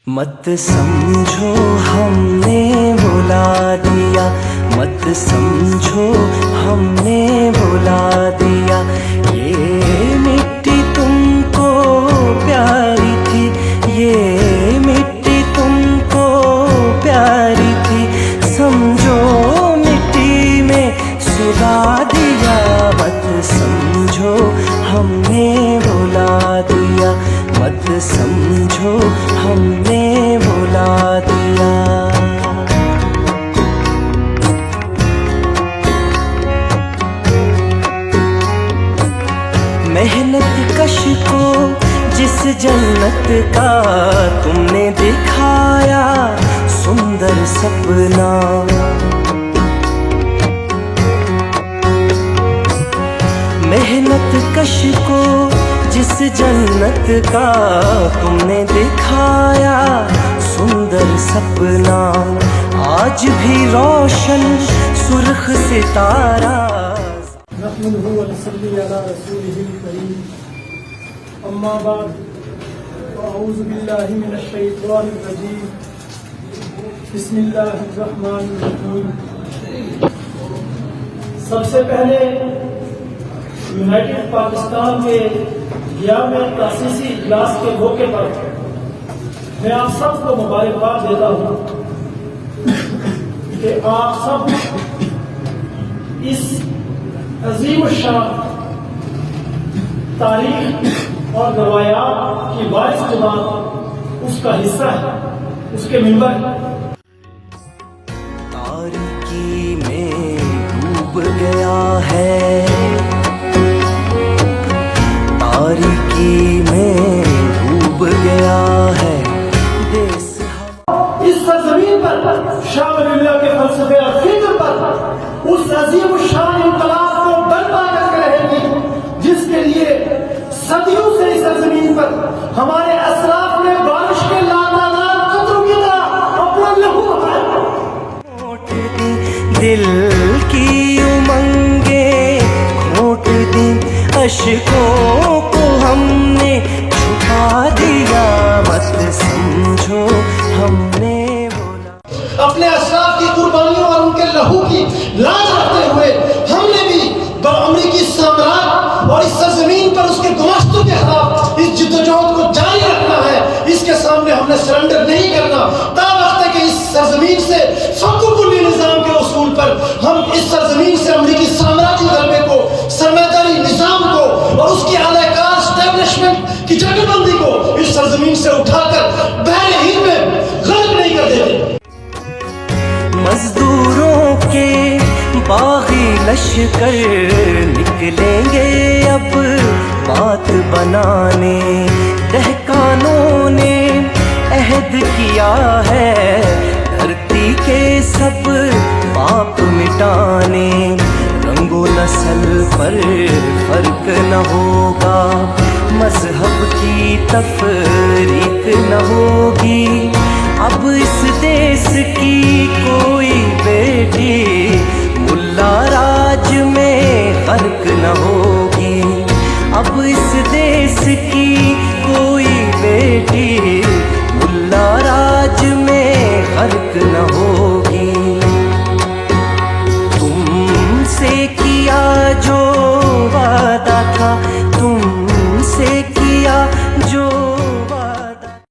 मत समझो हमने बुला दिया, मत समझो हमने बुला दिया। ये मिट्टी तुमको प्यारी थी, ये मिट्टी तुमको प्यारी थी, समझो मिट्टी में सुला दिया। मत समझो हमने बुला दिया, मत समझो हमने बुला दिया। मेहनत कश को जिस जन्नत का तुमने दिखाया सुंदर सपना, मेहनत कश को जिस जन्नत का तुमने दिखाया सुंदर सपना, आज भी रोशन सुर्ख सितारा। नहमदुहु व नसल्ली अला रसूलिहिल करीम, अम्मा बाद, अऊज़ु बिल्लाहि मिनश शैतानिर रजीम, बिस्मिल्लाहिर रहमानिर रहीम। सबसे पहले यूनाइटेड पाकिस्तान के 11वें तासीसी इजलास के मौके पर मैं आप सबको मुबारकबाद देता हूँ कि आप सब इस अजीम शान तारीख और रवायात की वारिस जमात उसका हिस्सा है, उसके मेंबर है। तारीकी में डूब गया है, तारीकी में डूब गया है देश। इस सरजमीन पर शाह वलीउल्लाह के फलसफे और फिक्र पर उस अजीम शान इनकलाब को बर्पा करके रहेगी जिसके लिए सदियों से इस सरजमीन पर हमारे असलाफ ने बारिश के लातादार कतरों की तरह अपना लहू बहाया। दिल की उमंगे खोट दी, अशकों को हमने छुपा दिया। मत समझो हमने बोला। अपने असलाफ की कुर्बानियों और उनके लहू की लाज रखते हुए हमने भी अमरीकी साम्राज्य और इस सरजमीन पर उसके गुमास्तों के खिलाफ इस जिद्दोजहद को जारी रखना है। इसके सामने हमने सरेंडर नहीं करना। तावक्त है कि इस सरजमीन से फकुकुल्ली निज़ाम के उसूल पर हम इस सरजमीन से अमरीकी साम्राज्य गलबे को, सरमादारी निज़ाम को और उसकी आलाकार एस्टेब्लिशमेंट की जगहबंदी को इस सरजमीन से उठाकर बहरे हिंद में गर्क नहीं कर देते। मजदूरों के बागी लश्कर निकलेंगे अब बात बनाने, दहकानों ने अहद किया है धरती के सब पाप मिटाने। रंगो नस्ल पर फर्क न होगा, मजहब की तफरीक न होगी। अब इस देश की कोई बेटी मुल्ला राज में गर्क न होगी। अब इस देश की कोई बेटी मुल्ला राज में गर्क न हो।